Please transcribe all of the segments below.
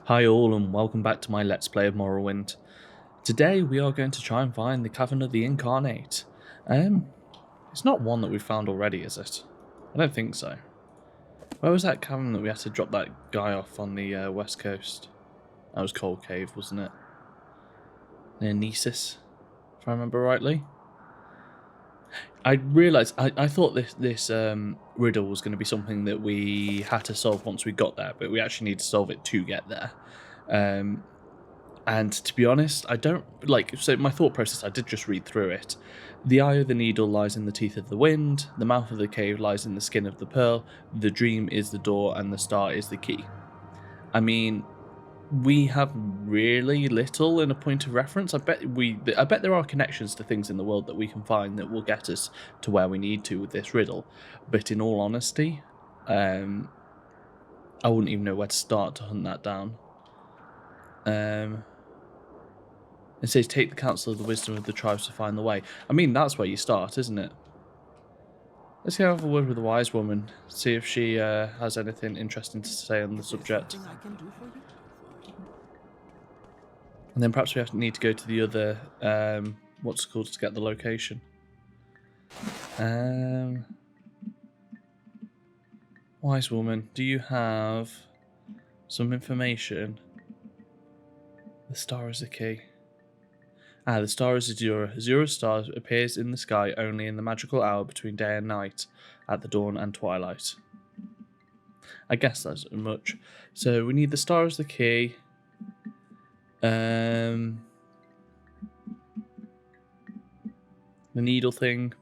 Hi all and welcome back to my Let's Play of Morrowind. Today we are going to try and find the Cavern of the Incarnate. It's not one that we've found already, is it? I don't think so. Where was that cavern that we had to drop that guy off on the west coast? That was Cold Cave, wasn't it? Near Nesis, if I remember rightly. I realised, I thought this riddle was going to be something that we had to solve once we got there, but we actually need to solve it to get there. And to be honest, I don't so my thought process, I did just read through it. The eye of the needle lies in the teeth of the wind, the mouth of the cave lies in the skin of the pearl, the dream is the door, and the star is the key. I mean, we have really little in a point of reference. I bet there are connections to things in the world that we can find that will get us to where we need to with this riddle. But in all honesty, I wouldn't even know where to start to hunt that down. It says, take the counsel of the wisdom of the tribes to find the way. I mean, that's where you start, isn't it? Let's go have a word with the wise woman, see if she has anything interesting to say on the subject. And then perhaps we need to go to the other, what's it called, to get the location. Wise woman, do you have some information? The star is the key. The star is Azura. Azura's star appears in the sky only in the magical hour between day and night, at the dawn and twilight. I guess that's much. So we need the star as the key. The needle thing.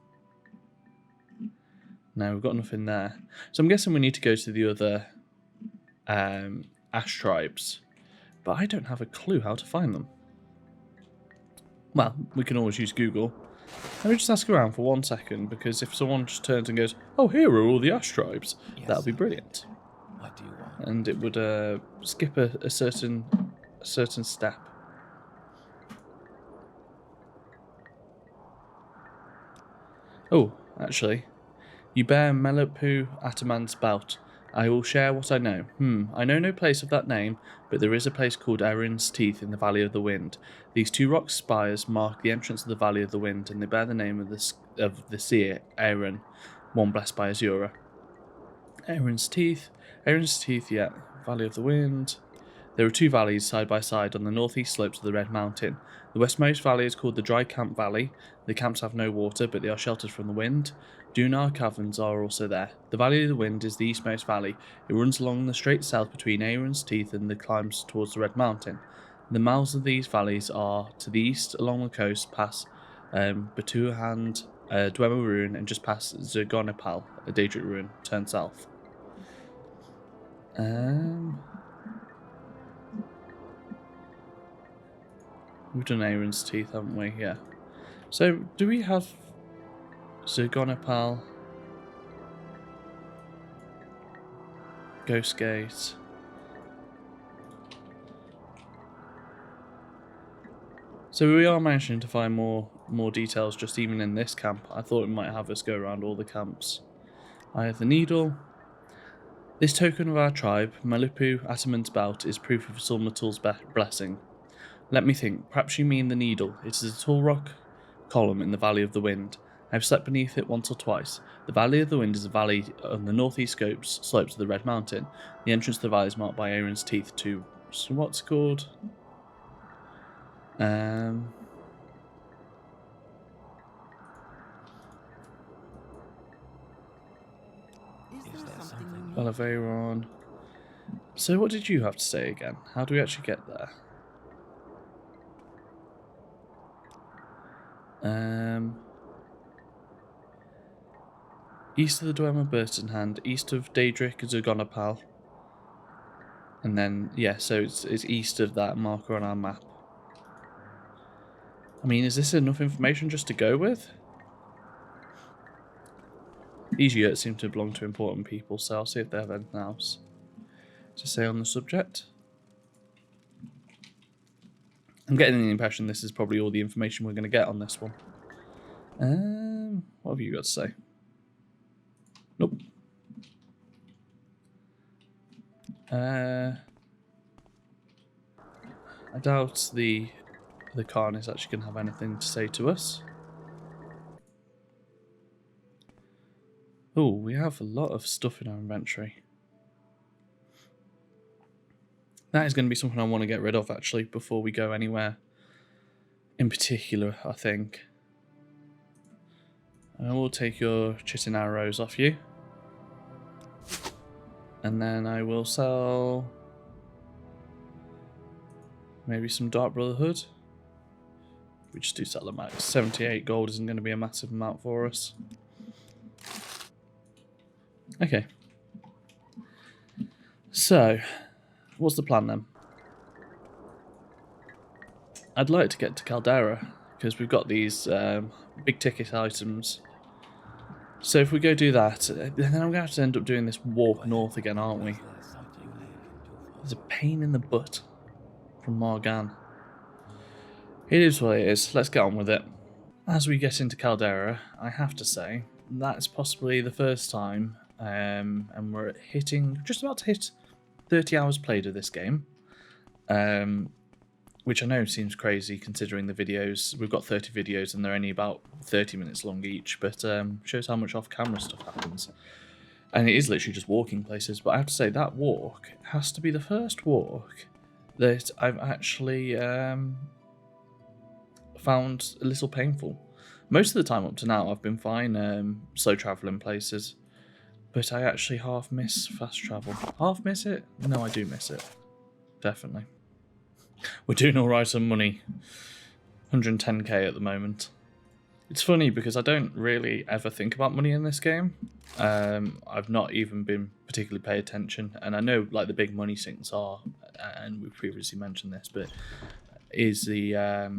No, we've got nothing there. So I'm guessing we need to go to the other ash tribes. But I don't have a clue how to find them. Well, we can always use Google. Let me just ask around for 1 second, because if someone just turns and goes, "Oh, here are all the ash tribes," yes, that would be brilliant. What do you want? And it would skip a certain step. Oh, actually, you bear Melepu Ataman's belt. I will share what I know. I know no place of that name, but there is a place called Erin's Teeth in the Valley of the Wind. These two rock spires mark the entrance of the Valley of the Wind, and they bear the name of the seer, Erin, one blessed by Azura. Erin's Teeth, yeah, Valley of the Wind. There are two valleys side by side on the northeast slopes of the Red Mountain. The westmost valley is called the Dry Camp Valley. The camps have no water, but they are sheltered from the wind. Dunar caverns are also there. The Valley of the Wind is the eastmost valley. It runs along the straight south between Erin's Teeth and the climbs towards the Red Mountain. The mouths of these valleys are to the east along the coast, past Batuhand, Dwemer Ruin, and just past Zergonopal, a Daedric ruin. Turn south. We've done Erin's Teeth, haven't we? Yeah. So, do we have Zergonopal, Ghost Gate? So we are managing to find more details just even in this camp. I thought it might have us go around all the camps. I have the needle. This token of our tribe, Malipu Ataman's belt, is proof of Sulmatul's blessing. Let me think. Perhaps you mean the needle. It is a tall rock column in the Valley of the Wind. I have slept beneath it once or twice. The Valley of the Wind is a valley on the northeast slopes of the Red Mountain. The entrance to the valley is marked by Erin's Teeth to... So what's it called? Balaveron. So what did you have to say again? How do we actually get there? East of the Dwemer Burton Hand, east of Daedric Zergonopal. And then, yeah, so it's east of that marker on our map. I mean, is this enough information just to go with? These yurts seem to belong to important people, so I'll see if they have anything else to say on the subject. I'm getting the impression this is probably all the information we're going to get on this one. What have you got to say? Nope. I doubt the Khan is actually going to have anything to say to us. Oh, we have a lot of stuff in our inventory. That is going to be something I want to get rid of, actually, before we go anywhere in particular, I think. I will take your chitin arrows off you. And then I will sell maybe some Dark Brotherhood. We just do sell them out. 78 gold isn't going to be a massive amount for us. Okay. So, what's the plan then? I'd like to get to Caldera, because we've got these big ticket items. So if we go do that, then I'm going to have to end up doing this walk north again, aren't we? There's a pain in the butt from Morgan. It is what it is. Let's get on with it. As we get into Caldera, I have to say, that's possibly the first time, and we're just about to hit 30 hours played of this game. Which I know seems crazy considering the videos. We've got 30 videos and they're only about 30 minutes long each, but shows how much off-camera stuff happens. And it is literally just walking places, but I have to say that walk has to be the first walk that I've actually found a little painful. Most of the time up to now I've been fine slow travelling places, but I actually half miss fast travel. Half miss it? No, I do miss it. Definitely. We're doing alright on money. 110k at the moment. It's funny because I don't really ever think about money in this game. I've not even been particularly paying attention, and I know like the big money sinks are, and we've previously mentioned this, but is the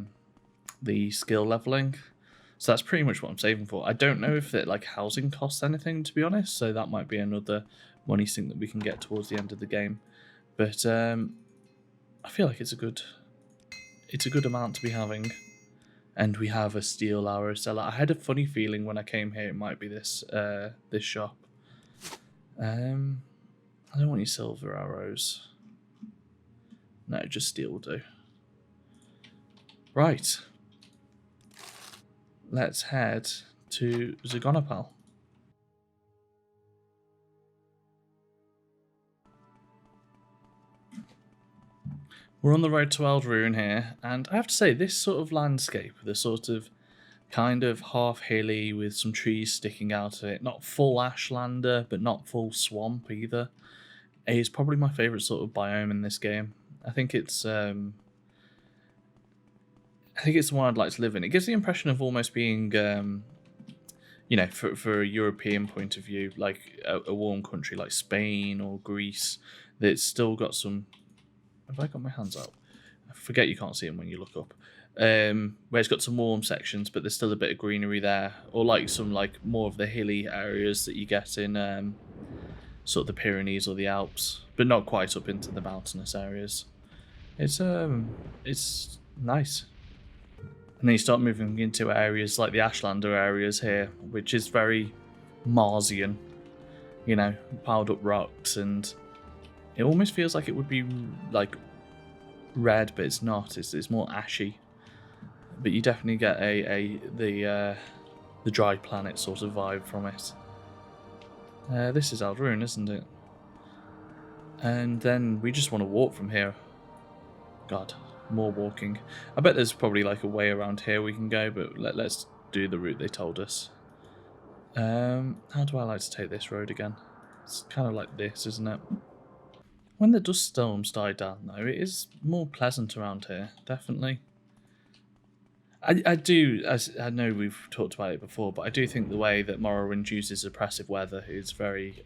skill leveling. So that's pretty much what I'm saving for. I don't know if it like housing costs anything, to be honest, so that might be another money sink that we can get towards the end of the game. But I feel like it's a good amount to be having. And we have a steel arrow seller. I had a funny feeling when I came here it might be this this shop. I don't want any silver arrows. No, just steel will do. Right. Let's head to Zagonopal. We're on the road to Eldrune here, and I have to say, this sort of landscape, the sort of kind of half hilly with some trees sticking out of it, not full ashlander, but not full swamp either, is probably my favourite sort of biome in this game. I think it's the one I'd like to live in. It gives the impression of almost being, you know, for a European point of view, like a warm country like Spain or Greece, that's still got some. Have I got my hands up? I forget you can't see them when you look up. Where it's got some warm sections, but there's still a bit of greenery there, or like some like more of the hilly areas that you get in sort of the Pyrenees or the Alps, but not quite up into the mountainous areas. It's nice. And then you start moving into areas like the Ashlander areas here, which is very Marsian, you know, piled up rocks, and it almost feels like it would be like red, but it's not. It's more ashy. But you definitely get the dry planet sort of vibe from it. This is Eldrune, isn't it? And then we just want to walk from here. God, more walking. I bet there's probably like a way around here we can go, but let's do the route they told us. How do I like to take this road again? It's kind of like this, isn't it? When the dust storms die down, though, it is more pleasant around here, definitely. I know we've talked about it before, but I do think the way that Morrowind uses oppressive weather is very,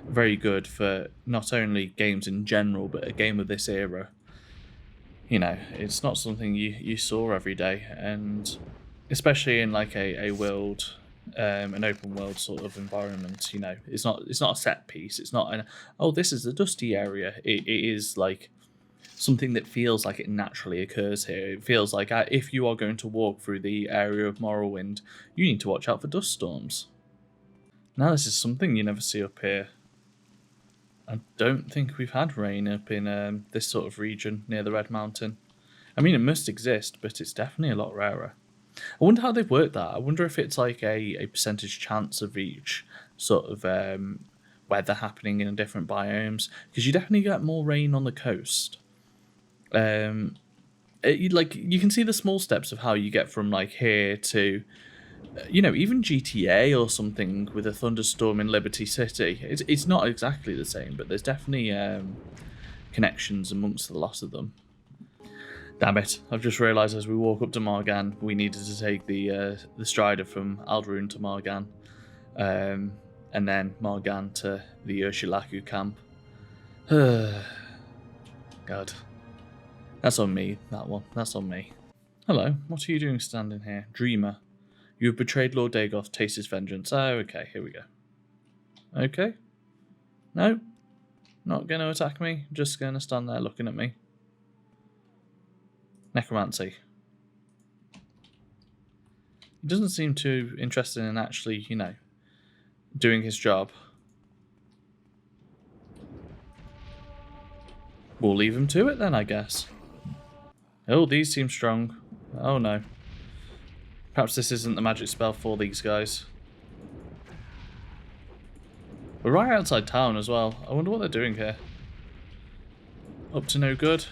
very good for not only games in general, but a game of this era. You know, it's not something you saw every day, and especially in like a world, an open world sort of environment. You know, it's not a set piece. It's not this is a dusty area. It is like something that feels like it naturally occurs here. It feels like if you are going to walk through the area of Morrowind, you need to watch out for dust storms. Now this is something you never see up here. I don't think we've had rain up in this sort of region near the Red Mountain. I mean, it must exist, but it's definitely a lot rarer. I wonder how they've worked that. I wonder if it's like a percentage chance of each sort of weather happening in different biomes, because you definitely get more rain on the coast. Like you can see the small steps of how you get from like here to even GTA or something with a thunderstorm in Liberty City. It's not exactly the same, but there's definitely connections amongst a lot of them. Damn it! I've just realised as we walk up to Margan, we needed to take the Strider from Alderun to Margan, and then Margan to the Ursulaku camp. God, that's on me. That one. That's on me. Hello. What are you doing standing here, Dreamer? You have betrayed Lord Dagoth. Taste his vengeance. Oh, okay. Here we go. Okay. No, not going to attack me. Just going to stand there looking at me. Necromancy. He doesn't seem too interested in actually, doing his job. We'll leave him to it then, I guess. Oh, these seem strong. Oh no. Perhaps this isn't the magic spell for these guys. We're right outside town as well. I wonder what they're doing here. Up to no good.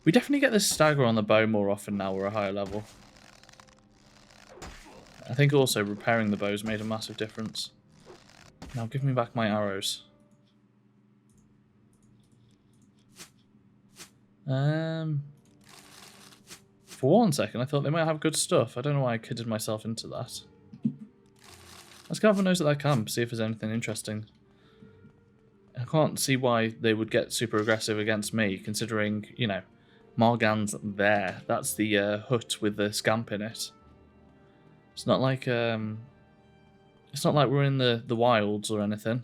We definitely get this stagger on the bow more often now we're a higher level. I think also repairing the bows made a massive difference. Now give me back my arrows. For 1 second I thought they might have good stuff. I don't know why I kidded myself into that. Let's go have a nose at that camp, see if there's anything interesting. I can't see why they would get super aggressive against me, considering, Margan's there. That's the hut with the scamp in it. It's not like we're in the wilds or anything.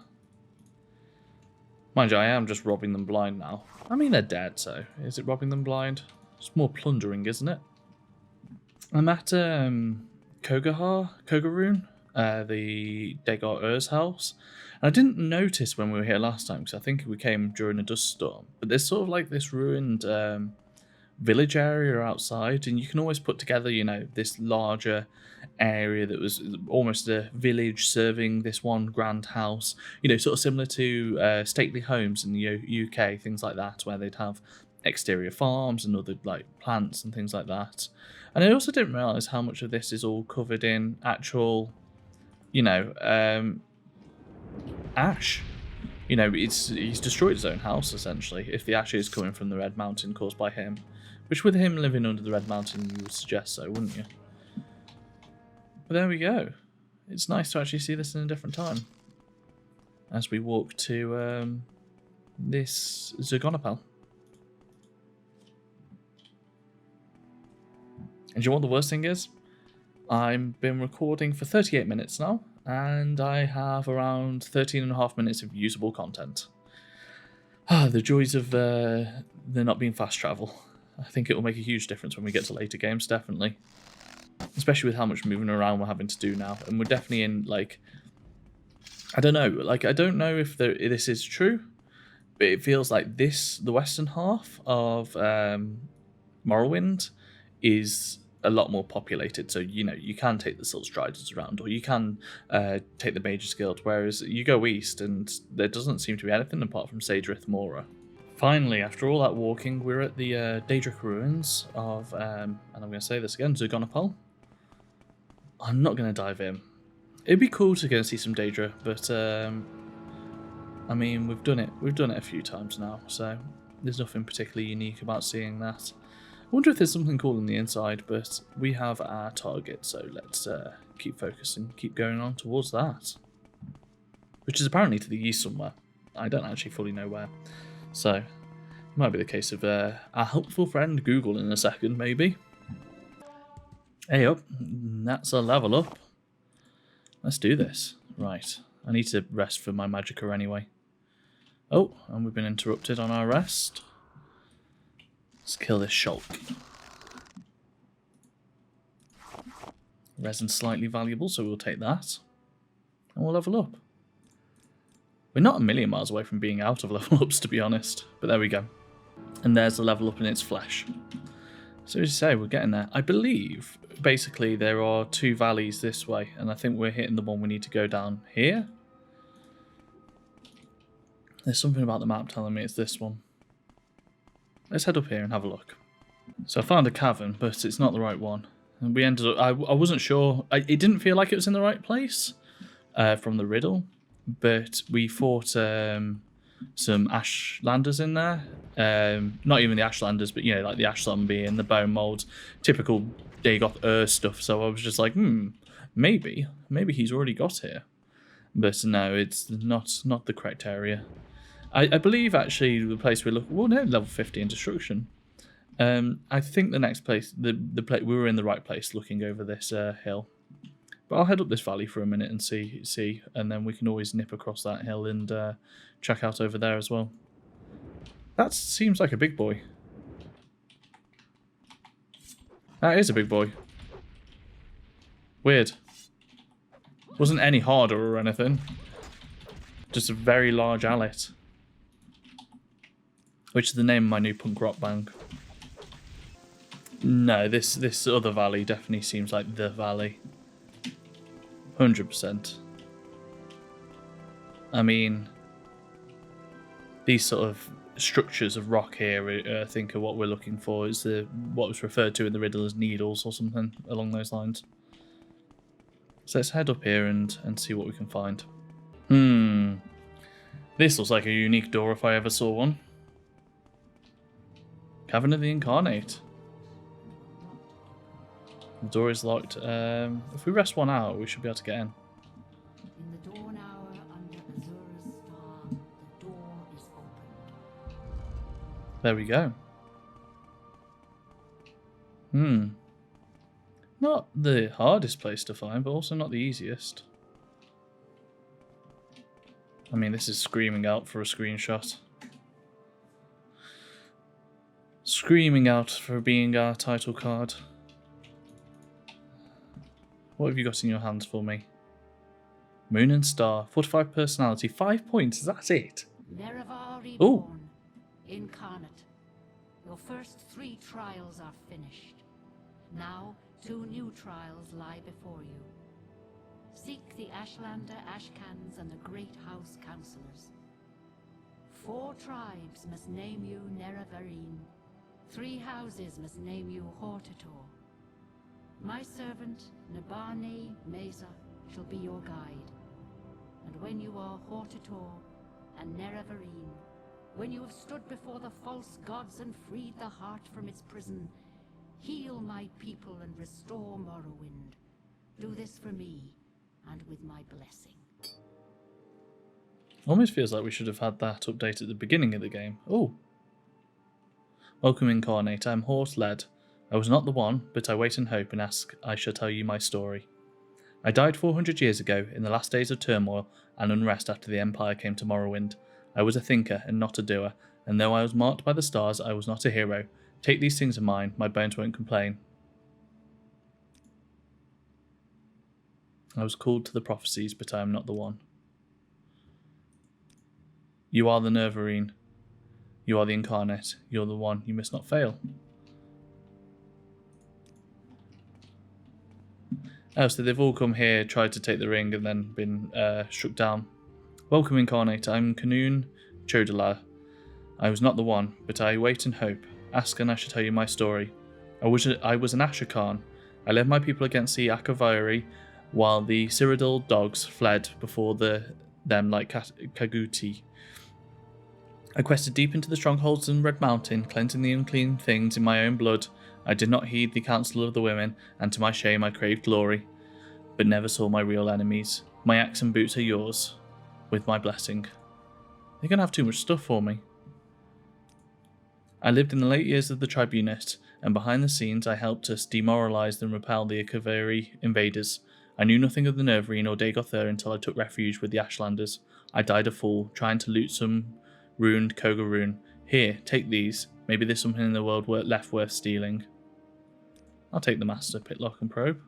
Mind you, I am just robbing them blind now. I mean, they're dead, so is it robbing them blind? It's more plundering, isn't it? I'm at Kogarun, the Dagar Ur's house. And I didn't notice when we were here last time, because I think we came during a dust storm. But there's sort of like this ruined village area outside, and you can always put together, this larger area that was almost a village serving this one grand house, sort of similar to stately homes in the UK, things like that, where they'd have exterior farms and other like plants and things like that. And I also didn't realise how much of this is all covered in actual, ash. He's destroyed his own house, essentially, if the ash is coming from the Red Mountain caused by him. Which with him living under the Red Mountain, you would suggest so, wouldn't you? But there we go. It's nice to actually see this in a different time. As we walk to this Zergonopal. And do you know what the worst thing is? I've been recording for 38 minutes now, and I have around 13.5 minutes of usable content. The joys of there not being fast travel. I think it will make a huge difference when we get to later games, definitely. Especially with how much moving around we're having to do now. And we're definitely in, like... I don't know. Like, I don't know if this is true, but it feels like the western half of Morrowind is a lot more populated. So, you can take the Silt Striders around, or you can take the Mage's Guild, whereas you go east and there doesn't seem to be anything apart from Sagerith Mora. Finally, after all that walking, we're at the Daedric ruins of, and I'm going to say this again, Zergonopal. I'm not going to dive in. It'd be cool to go and see some Daedra, but I mean, we've done it. We've done it a few times now, so there's nothing particularly unique about seeing that. I wonder if there's something cool on the inside, but we have our target, so let's keep focusing, keep going on towards that. Which is apparently to the east somewhere. I don't actually fully know where. So, it might be the case of our helpful friend Google in a second, maybe. Hey up, that's a level up. Let's do this. Right, I need to rest for my magicka anyway. Oh, and we've been interrupted on our rest. Let's kill this shulk. Resin's slightly valuable, so we'll take that. And we'll level up. We're not a million miles away from being out of level ups, to be honest. But there we go. And there's the level up in its flesh. So as you say, we're getting there. I believe, basically, there are 2 valleys this way. And I think we're hitting the one we need to go down here. There's something about the map telling me it's this one. Let's head up here and have a look. So I found a cavern, but it's not the right one. And we ended up... I wasn't sure. It didn't feel like it was in the right place from the riddle. But we fought some Ashlanders in there. Not even the Ashlanders, but, you know, like the Ash Zombie and the Bone Molds. Typical Dagoth stuff. So I was just like, maybe he's already got here. But no, it's not the correct area. I believe, actually, the place we're looking... Well, no, level 50 in Destruction. I think the next place... we were in the right place looking over this hill. But I'll head up this valley for a minute and see, and then we can always nip across that hill and check out over there as well. That seems like a big boy. That is a big boy. Weird. Wasn't any harder or anything. Just a very large allet. Which is the name of my new punk rock band. No, this other valley definitely seems like the valley. 100%. I mean, these sort of structures of rock here, I think, are what we're looking for. Is what was referred to in the riddle as needles or something along those lines. So let's head up here and see what we can find. This looks like a unique door if I ever saw one. Cavern of the Incarnate. The door is locked. If we rest one out, we should be able to get in. In the dawn hour under Azura's star, the door is opened. There we go. Not the hardest place to find, but also not the easiest. I mean, this is screaming out for a screenshot. Screaming out for being our title card. What have you got in your hands for me? Moon and Star, 45 personality, 5 points, is that it? Nerevar reborn, Incarnate. Your first 3 trials are finished. Now 2 new trials lie before you. Seek the Ashlander Ashcans and the Great House Councillors. 4 tribes must name you Nerevarine. 3 houses must name you Hortator. My servant, Nabane Mesa, shall be your guide. And when you are Hortator and Nerevarine, when you have stood before the false gods and freed the heart from its prison, heal my people and restore Morrowind. Do this for me, and with my blessing. Almost feels like we should have had that update at the beginning of the game. Oh. Welcome, Incarnate. I am horse-led. I was not the one, but I wait and hope and ask I shall tell you my story. I died 400 years ago, in the last days of turmoil and unrest after the Empire came to Morrowind. I was a thinker and not a doer, and though I was marked by the stars, I was not a hero. Take these things of mine, my bones won't complain. I was called to the prophecies, but I am not the one. You are the Nerevarine. You are the Incarnate. You're the one. You must not fail. Oh, so they've all come here, tried to take the ring, and then been struck down. Welcome, Incarnate. I'm Kanoon Chodalar. I was not the one, but I wait and hope. Ask and I shall tell you my story. I was an Asher Khan. I led my people against the Akaviri, while the Cyrodiil dogs fled before them like Kaguti. I quested deep into the strongholds in Red Mountain, cleansing the unclean things in my own blood. I did not heed the counsel of the women, and to my shame I craved glory, but never saw my real enemies. My axe and boots are yours, with my blessing. They're going to have too much stuff for me. I lived in the late years of the Tribunate, and behind the scenes I helped us demoralize and repel the Akaviri invaders. I knew nothing of the Nerevarine or Dagoth until I took refuge with the Ashlanders. I died a fool, trying to loot some ruined Koga rune. Here, take these. Maybe there's something in the world left worth stealing. I'll take the Master Pitlock and Probe.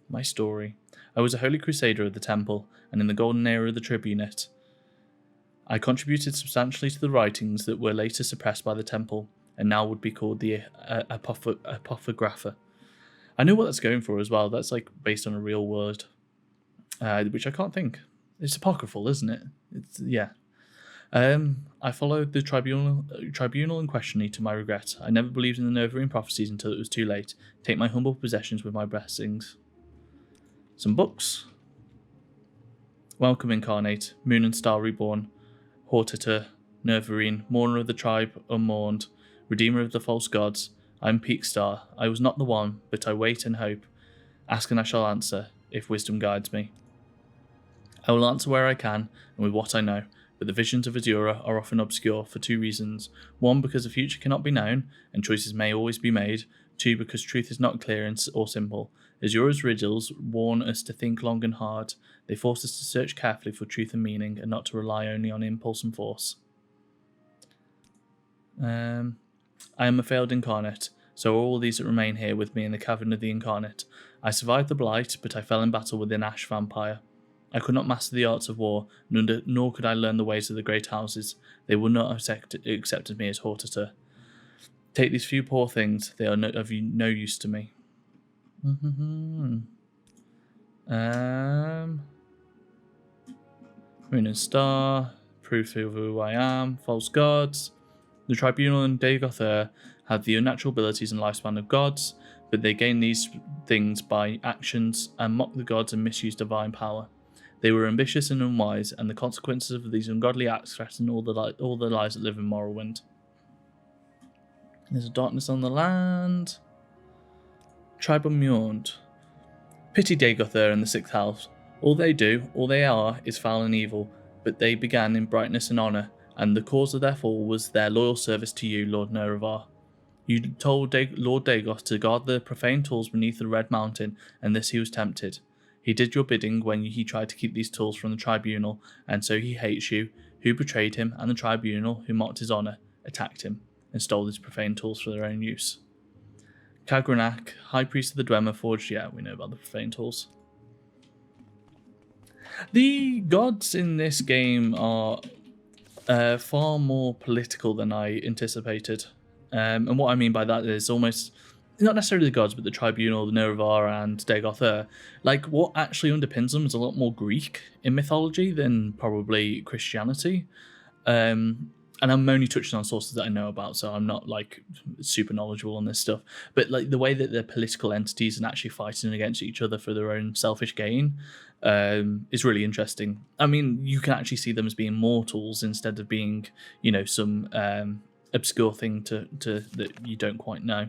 My story. I was a holy crusader of the temple, and in the golden era of the tribunate, I contributed substantially to the writings that were later suppressed by the temple, and now would be called the Apophographer. I know what that's going for as well. That's like based on a real word, which I can't think. It's apocryphal, isn't it? Yeah. I followed the tribunal in question to my regret. I never believed in the Nervarine prophecies until it was too late. Take my humble possessions with my blessings. Some books. Welcome, Incarnate, Moon and Star Reborn, Hortator, Nervarine, Mourner of the Tribe Unmourned, Redeemer of the False Gods. I am Peak Star. I was not the one, but I wait and hope. Ask and I shall answer, if wisdom guides me. I will answer where I can, and with what I know, but the visions of Azura are often obscure for two reasons. One, because the future cannot be known, and choices may always be made. Two, because truth is not clear or simple. Azura's riddles warn us to think long and hard. They force us to search carefully for truth and meaning, and not to rely only on impulse and force. I am a failed incarnate, so are all these that remain here with me in the Cavern of the Incarnate. I survived the blight, but I fell in battle with an ash vampire. I could not master the arts of war, nor could I learn the ways of the great houses. They would not have accepted me as Hortator. Take these few poor things, they are of no use to me. Moon and Star, proof of who I am, false gods. The Tribunal and Dagoth have the unnatural abilities and lifespan of gods, but they gain these things by actions and mock the gods and misuse divine power. They were ambitious and unwise, and the consequences of these ungodly acts threaten all the lives that live in Morrowind. There's a darkness on the land. Tribe Unmourned. Pity Dagoth and the Sixth House. All they are, is foul and evil, but they began in brightness and honour, and the cause of their fall was their loyal service to you, Lord Nerevar. You told Lord Dagoth to guard the profane tools beneath the Red Mountain, and this he was tempted. He did your bidding when he tried to keep these tools from the Tribunal, and so he hates you, who betrayed him, and the Tribunal, who mocked his honour, attacked him, and stole his profane tools for their own use. Kagranak, High Priest of the Dwemer, forged, we know about the profane tools. The gods in this game are far more political than I anticipated. And what I mean by that is almost, not necessarily the gods, but the Tribunal, the Nerevar, and Dagoth. Like, what actually underpins them is a lot more Greek in mythology than probably Christianity. And I'm only touching on sources that I know about, so I'm not like super knowledgeable on this stuff. But like the way that they're political entities and actually fighting against each other for their own selfish gain is really interesting. I mean, you can actually see them as being mortals instead of being, some obscure thing to that you don't quite know.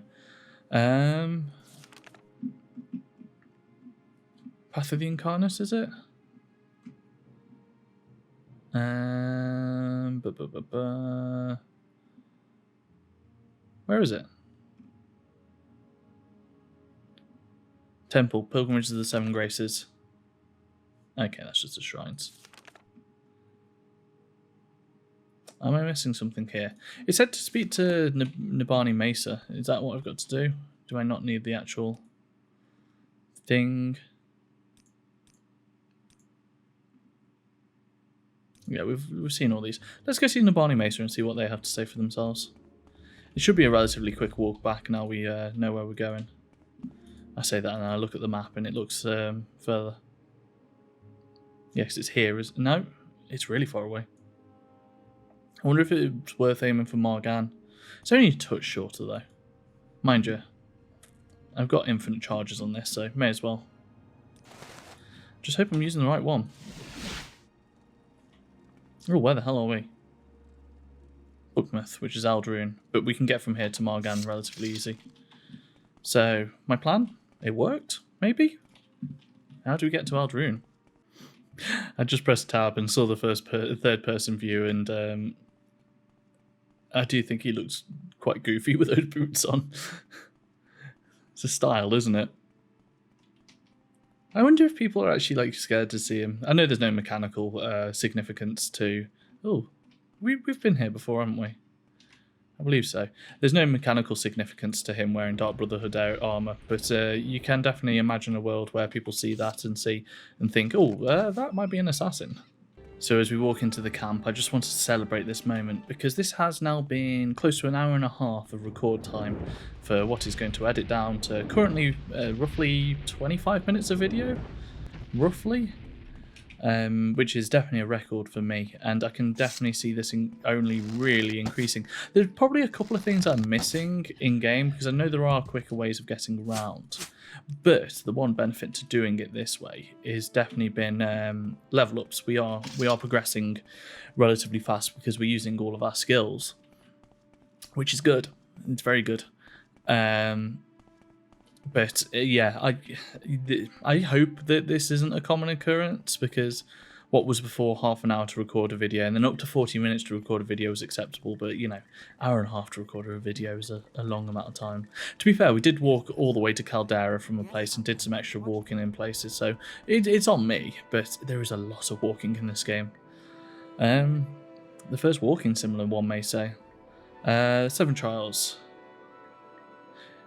Path of the Incarnate, is it? Where is it? Temple, Pilgrimage of the Seven Graces. Okay, that's just the shrines. Am I missing something here? It said to speak to Nibani Mesa. Is that what I've got to do? Do I not need the actual thing? Yeah, we've seen all these. Let's go see Nibani Mesa and see what they have to say for themselves. It should be a relatively quick walk back now we know where we're going. I say that and I look at the map and it looks further. Yeah, because it's here. No, it's really far away. I wonder if it's worth aiming for Margan. It's only a touch shorter though. Mind you, I've got infinite charges on this, so may as well. Just hope I'm using the right one. Oh, where the hell are we? Bookmouth, which is Aldrune, but we can get from here to Margan relatively easy. So, my plan? It worked? Maybe? How do we get to Aldrune? I just pressed tab and saw the third person view, and I do think he looks quite goofy with those boots on. It's a style, isn't it? I wonder if people are actually like scared to see him. I know there's no mechanical significance to. Oh, we've been here before, haven't we? I believe so. There's no mechanical significance to him wearing Dark Brotherhood armor, but you can definitely imagine a world where people see that and think, oh, that might be an assassin. So as we walk into the camp, I just wanted to celebrate this moment because this has now been close to an hour and a half of record time for what is going to edit down to currently roughly 25 minutes of video, roughly. Which is definitely a record for me, and I can definitely see this only really increasing. There's probably a couple of things I'm missing in game because I know there are quicker ways of getting around, but the one benefit to doing it this way is definitely been level ups. We are progressing relatively fast because we're using all of our skills, which is good. It's very good. But yeah, I hope that this isn't a common occurrence because what was before half an hour to record a video and then up to 40 minutes to record a video is acceptable, but you know, hour and a half to record a video is a long amount of time. To be fair, we did walk all the way to Caldera from a place and did some extra walking in places, so it's on me, but there is a lot of walking in this game. The first walking simulator, one may say. 7 trials.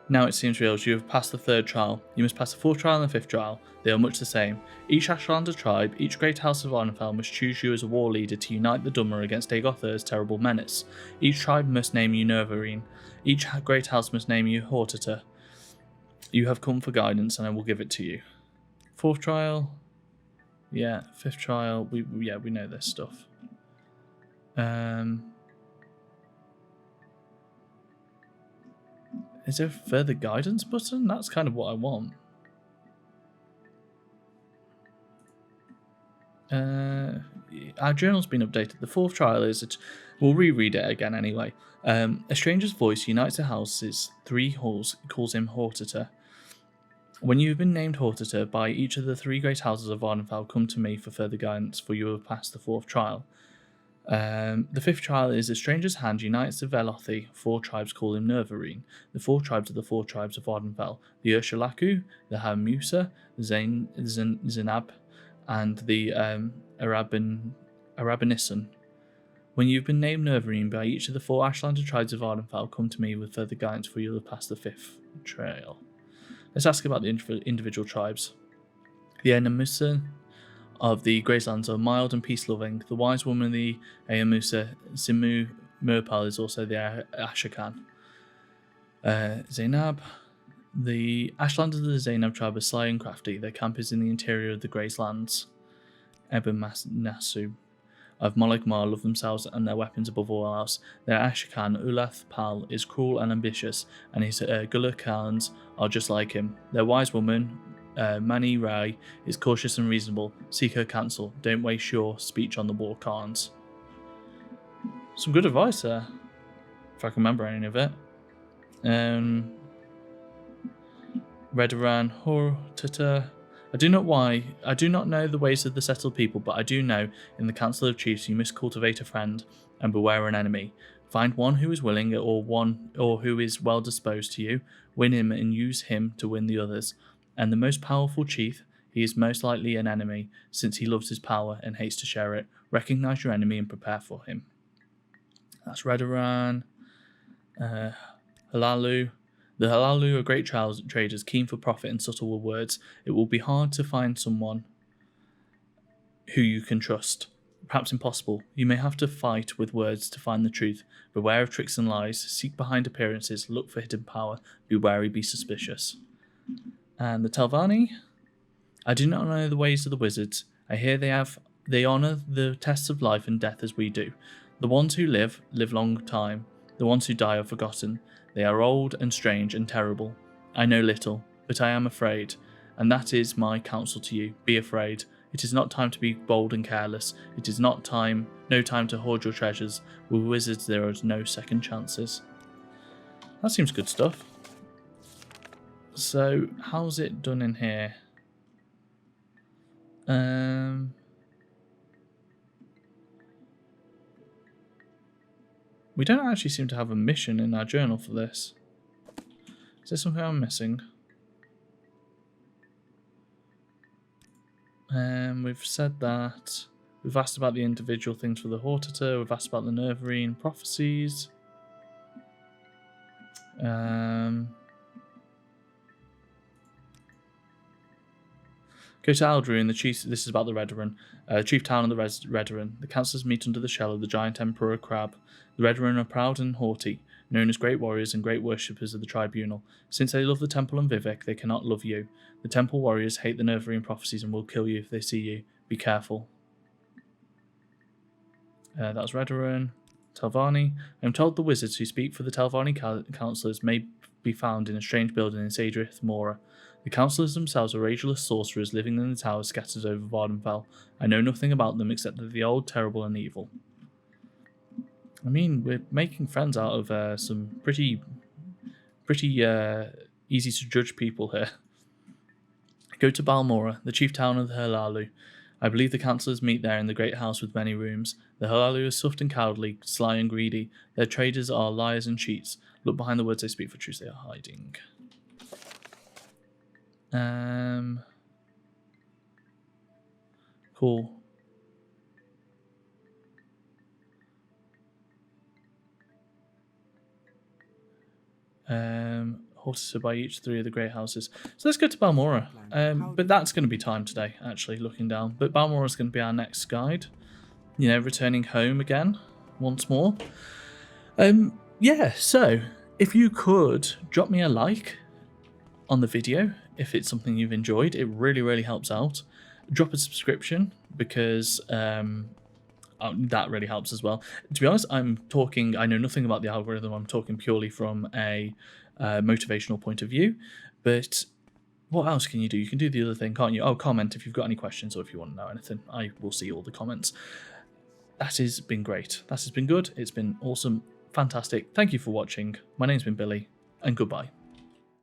Now it seems real, you have passed the 3rd trial. You must pass the 4th trial and the 5th trial. They are much the same. Each Ashlander tribe, each great house of Arnfell must choose you as a war leader to unite the Dummer against Agothur's terrible menace. Each tribe must name you Nervarine. Each great house must name you Hortata. You have come for guidance and I will give it to you. 4th trial. Yeah, 5th trial. We know this stuff. Is there a further guidance button? That's kind of what I want. Our journal's been updated. The 4th trial is... We'll reread it again anyway. A stranger's voice unites the house's 3 halls, calls him Hortata. When you have been named Hortata by each of the 3 great houses of Ardenfell, come to me for further guidance, for you have passed the 4th trial. The 5th trial is a stranger's hand unites the Velothi. 4 tribes call him Nervarine. The 4 tribes are the 4 tribes of Ardenfell: the Urshalaku, the Hamusa, Zenab, and the Arabanissan. When you've been named Nervarine by each of the 4 Ashlander tribes of Ardenfell, come to me with further guidance, for you'll have passed the 5th trial. Let's ask about the individual tribes. The Enamusa of the Gracelands are mild and peace-loving. The wise woman of the Ayamusa, Simu Murpal, is also the Ashakan. Zainab. The Ashlanders of the Zainab tribe are sly and crafty. Their camp is in the interior of the Gracelands. Nasu of Moloch Mar love themselves and their weapons above all else. Their Ashakan, Ulath Pal, is cruel and ambitious, and his Gulakans are just like him. Their wise woman, Mani Rai, is cautious and reasonable. Seek her counsel. Don't waste your speech on the war Khans. Some good advice there, if I can remember any of it. Redoran, Hortata. I do not know the ways of the settled people, but I do know in the Council of Chiefs you must cultivate a friend and beware an enemy. Find one who is willing or who is well disposed to you, win him and use him to win the others. And the most powerful chief, he is most likely an enemy, since he loves his power and hates to share it. Recognize your enemy and prepare for him. That's Redoran. Halalu. The Halalu are great traders, keen for profit and subtle with words. It will be hard to find someone who you can trust. Perhaps impossible. You may have to fight with words to find the truth. Beware of tricks and lies. Seek behind appearances. Look for hidden power. Be wary, be suspicious. And the Telvanni. I do not know the ways of the wizards. I hear they honour the tests of life and death as we do. The ones who live long time. The ones who die are forgotten. They are old and strange and terrible. I know little, but I am afraid, and that is my counsel to you. Be afraid. It is not time to be bold and careless. It is no time to hoard your treasures. With wizards there are no second chances. That seems good stuff. So, how's it done in here? We don't actually seem to have a mission in our journal for this. Is there something I'm missing? We've said that. We've asked about the individual things for the Hortata. We've asked about the Nervarine prophecies. Go to Alduin, the chief. This is about the Red Run. Chief town of the Red Run. The councillors meet under the shell of the giant Emperor Crab. The Red Run are proud and haughty, known as great warriors and great worshippers of the tribunal. Since they love the temple and Vivek, they cannot love you. The temple warriors hate the Nervarian prophecies and will kill you if they see you. Be careful. That was Red Run. Telvarni. I am told the wizards who speak for the Telvarni councillors may be found in a strange building in Sadrith Mora. The councillors themselves are ageless sorcerers living in the towers scattered over Vardenfell. I know nothing about them except that they're old, terrible, and evil. I mean, we're making friends out of some pretty easy to judge people here. Go to Balmora, the chief town of the Halalu. I believe the councillors meet there in the great house with many rooms. The Halalu are soft and cowardly, sly and greedy. Their traders are liars and cheats. Look behind the words they speak, for truth they are hiding. Cool. Horses are by each 3 of the great houses. So let's go to Balmora. But that's going to be time today, actually, looking down. But Balmora is going to be our next guide. You know, returning home again, once more. Yeah, so if you could drop me a like on the video, if it's something you've enjoyed, it really, really helps out. Drop a subscription, because that really helps as well. To be honest, I know nothing about the algorithm. I'm talking purely from a motivational point of view. But what else can you do? You can do the other thing, can't you? Oh, comment if you've got any questions or if you want to know anything. I will see all the comments. That has been great. That has been good. It's been awesome. Fantastic. Thank you for watching. My name's been Billy, and goodbye.